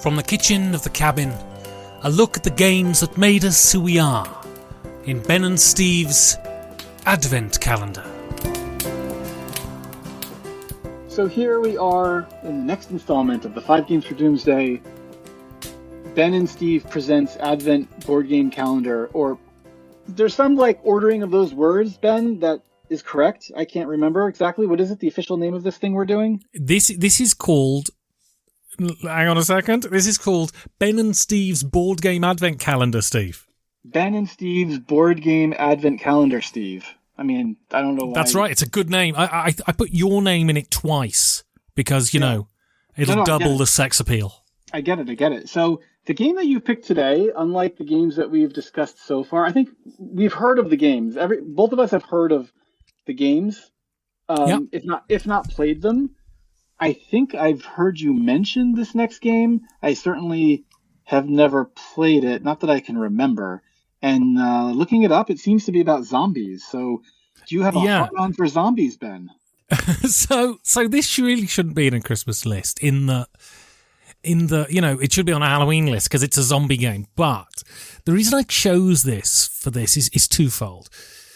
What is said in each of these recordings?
From the kitchen of the cabin, a look at the games that made us who we are in Ben and Steve's Advent Calendar. So here we are in the next installment of the 5 Games for Doomsday. Ben and Steve presents Advent Board Game Calendar, or there's some ordering of those words, Ben, that is correct. I can't remember exactly. What is it, the official name of this thing we're doing? This is called... Hang on a second. This is called Ben and Steve's Board Game Advent Calendar, Steve. Ben and Steve's Board Game Advent Calendar, Steve. I mean, I don't know why. That's right. It's a good name. I put your name in it twice because, it'll double the sex appeal. I get it. So the game that you picked today, unlike the games that we've discussed so far, I think we've heard of the games. Both of us have heard of the games, if not played them. I think I've heard you mention this next game. I certainly have never played it, not that I can remember. And looking it up, it seems to be about zombies. So do you have a hard-on for zombies, Ben? So this really shouldn't be in a Christmas list. In the it should be on a Halloween list because it's a zombie game. But the reason I chose this is twofold.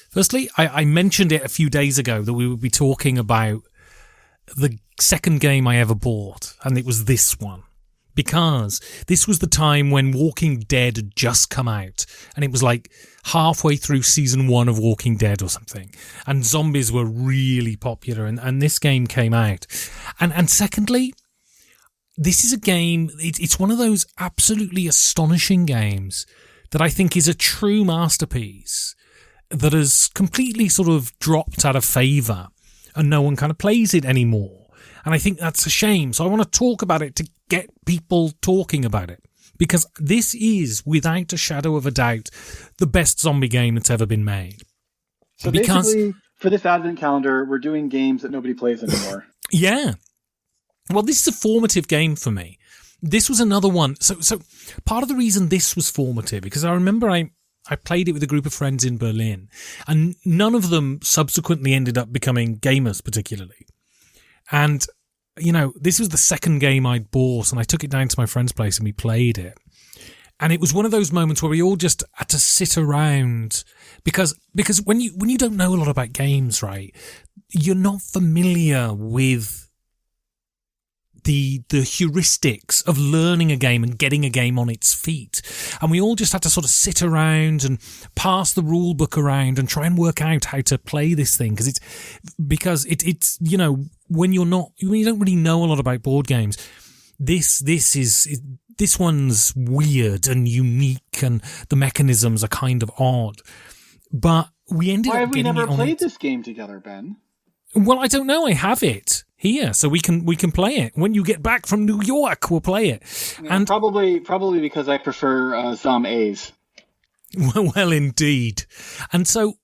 Firstly, I mentioned it a few days ago that we would be talking about the second game I ever bought, and it was this one. Because this was the time when Walking Dead had just come out, and it was halfway through season 1 of Walking Dead or something, and zombies were really popular, and this game came out. And secondly, this is a game, it's one of those absolutely astonishing games that I think is a true masterpiece that has completely sort of dropped out of favour, and no one kind of plays it anymore. And I think that's a shame. So I want to talk about it to get people talking about it. Because this is, without a shadow of a doubt, the best zombie game that's ever been made. So basically, for this Advent Calendar, we're doing games that nobody plays anymore. Yeah. Well, this is a formative game for me. This was another one. So part of the reason this was formative, because I remember I played it with a group of friends in Berlin, and none of them subsequently ended up becoming gamers particularly. And, this was the second game I'd bought, and I took it down to my friend's place and we played it. And it was one of those moments where we all just had to sit around because when you don't know a lot about games, right, you're not familiar with the heuristics of learning a game and getting a game on its feet. And we all just had to sort of sit around and pass the rule book around and try and work out how to play this thing. Because it's when you don't really know a lot about board games, this one's weird and unique and the mechanisms are kind of odd. But we ended up getting it on. Why have we never played this game together, Ben? Well, I don't know. I have it here, so we can play it. When you get back from New York, we'll play it. Yeah, and probably because I prefer zombies. Well, indeed. And so,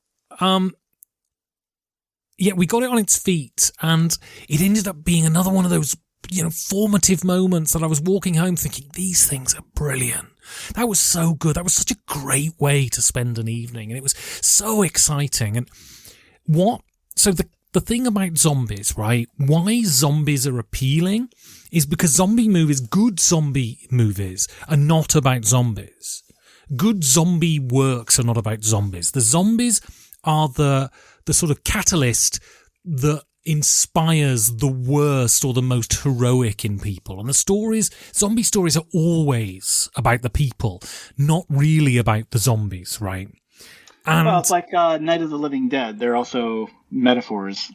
we got it on its feet, and it ended up being another one of those, formative moments that I was walking home thinking, these things are brilliant. That was so good. That was such a great way to spend an evening, and it was so exciting. And the thing about zombies, right? Why zombies are appealing is because good zombie movies are not about zombies. Good zombie works are not about zombies. The zombies are the sort of catalyst that inspires the worst or the most heroic in people. And zombie stories are always about the people, not really about the zombies, right? And, well, it's like Night of the Living Dead. They're also metaphors.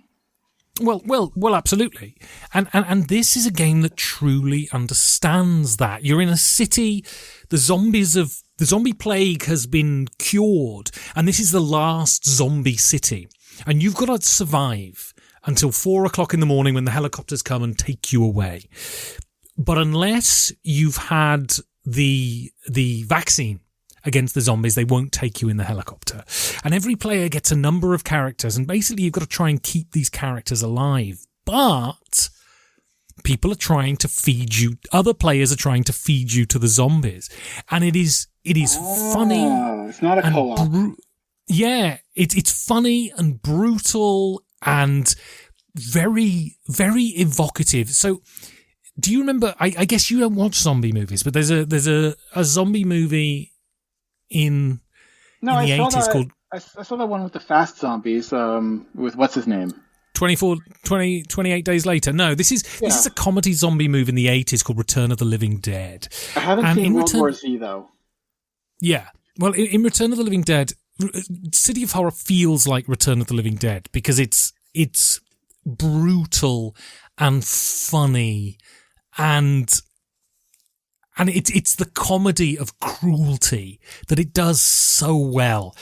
Well, absolutely. And this is a game that truly understands that. You're in a city, the zombie plague has been cured, and this is the last zombie city. And you've got to survive until 4:00 in the morning when the helicopters come and take you away. But unless you've had the vaccine against the zombies, they won't take you in the helicopter. And every player gets a number of characters, and basically you've got to try and keep these characters alive. But people are trying to feed you, other players are trying to feed you to the zombies. And it is funny. It's not a co-op. It's funny and brutal and very, very evocative. So do you remember? I guess you don't watch zombie movies, but there's a zombie movie in the 80s called. I saw that one with the fast zombies. With what's his name? 28 Days Later. No, this is a comedy zombie movie in the 80s called Return of the Living Dead. I haven't seen World War Z though. Yeah. Well, in Return of the Living Dead, City of Horror feels like Return of the Living Dead because it's brutal and funny and it's the comedy of cruelty that it does so well.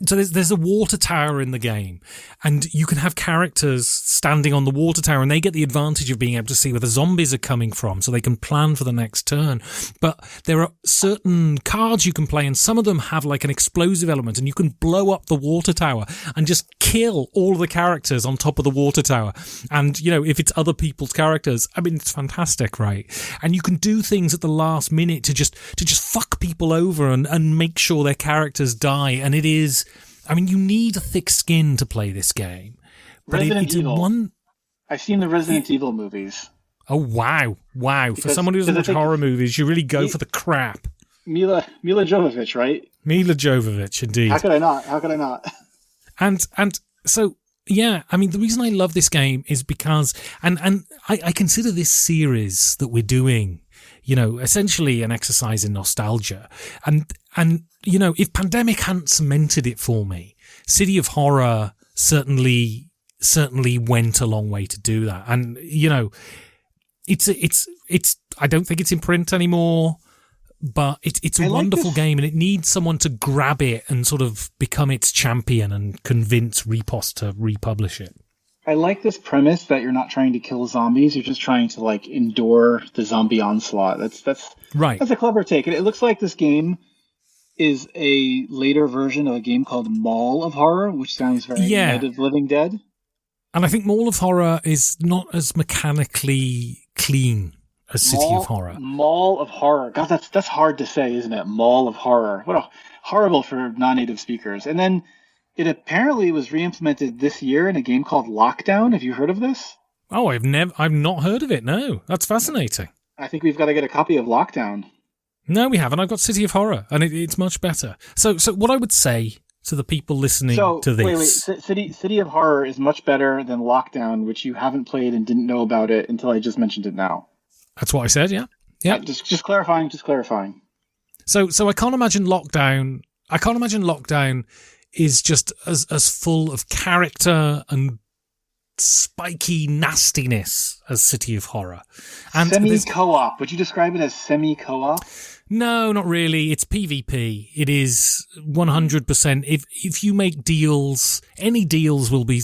So there's a water tower in the game, and you can have characters standing on the water tower, and they get the advantage of being able to see where the zombies are coming from, so they can plan for the next turn. But there are certain cards you can play, and some of them have like an explosive element, and you can blow up the water tower and just kill all of the characters on top of the water tower. And, if it's other people's characters, I mean, it's fantastic, right? And you can do things at the last minute to just fuck people over and make sure their characters die. And it is, I mean, you need a thick skin to play this game. But Resident Evil. I've seen the Resident Evil movies. Oh, wow. For someone who doesn't watch horror movies, you really go for the crap. Mila Jovovich, right? Mila Jovovich, indeed. How could I not? And so, yeah, I mean, the reason I love this game is because, and I consider this series that we're doing, essentially an exercise in nostalgia. And if Pandemic hadn't cemented it for me, City of Horror certainly went a long way to do that. And, it's I don't think it's in print anymore, but it's a wonderful game, and it needs someone to grab it and sort of become its champion and convince Repos to republish it. I like this premise that you're not trying to kill zombies; you're just trying to endure the zombie onslaught. That's right. That's a clever take. And it looks like this game is a later version of a game called Mall of Horror, which sounds very Night of the Living Dead. And I think Mall of Horror is not as mechanically clean as City of Horror. Mall of Horror. God, that's hard to say, isn't it? Mall of Horror. What a horrible for non-native speakers. And then it apparently was re-implemented this year in a game called Lockdown. Have you heard of this? Oh, I've not heard of it. No, that's fascinating. I think we've got to get a copy of Lockdown. No, we haven't. I've got City of Horror, and it's much better. So what I would say to the people listening to this... Wait. City of Horror is much better than Lockdown, which you haven't played and didn't know about it until I just mentioned it now. That's what I said, yeah. Yeah. Just clarifying. So I can't imagine Lockdown... is just as full of character and spiky nastiness as City of Horror. And semi-co-op. Would you describe it as semi-co-op? No, not really. It's PvP. It is 100%. If you make deals, any deals will be,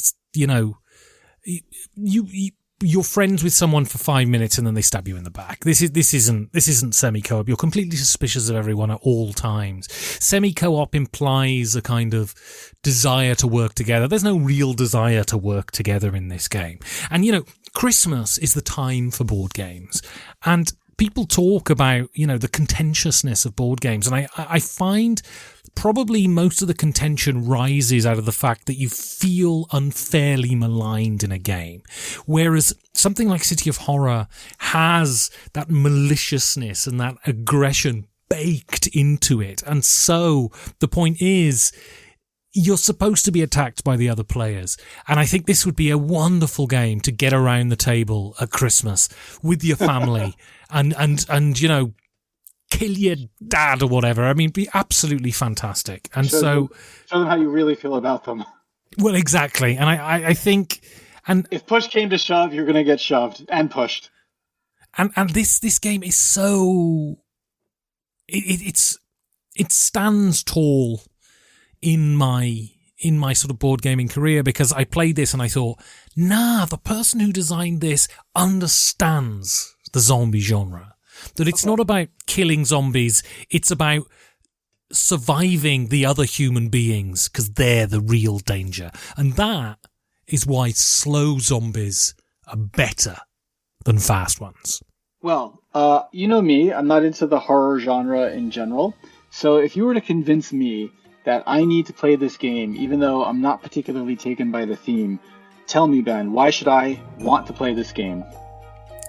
you're friends with someone for 5 minutes and then they stab you in the back. This isn't semi-co-op. You're completely suspicious of everyone at all times. Semi-co-op implies a kind of desire to work together. There's no real desire to work together in this game. And, Christmas is the time for board games. And people talk about, the contentiousness of board games. And I find probably most of the contention rises out of the fact that you feel unfairly maligned in a game. Whereas something like City of Horror has that maliciousness and that aggression baked into it. And so the point is, you're supposed to be attacked by the other players. And I think this would be a wonderful game to get around the table at Christmas with your family and kill your dad or whatever. I mean, be absolutely fantastic. And show them how you really feel about them. Well, exactly. And I think, and if push came to shove, you're going to get shoved and pushed. And this game is so, it stands tall in my sort of board gaming career, because I played this and I thought, the person who designed this understands the zombie genre. That it's not about killing zombies, it's about surviving the other human beings, because they're the real danger. And that is why slow zombies are better than fast ones. Well, you know me, I'm not into the horror genre in general. So if you were to convince me that I need to play this game, even though I'm not particularly taken by the theme, tell me, Ben, why should I want to play this game?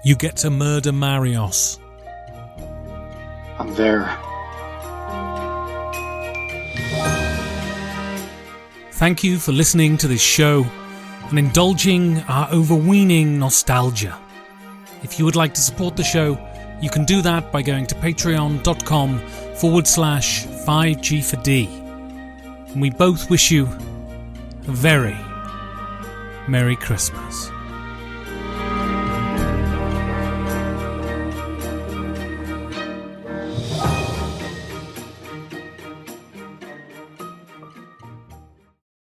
You get to murder Marios. I'm there. Thank you for listening to this show and indulging our overweening nostalgia. If you would like to support the show, you can do that by going to patreon.com/5G4D. And we both wish you a very Merry Christmas.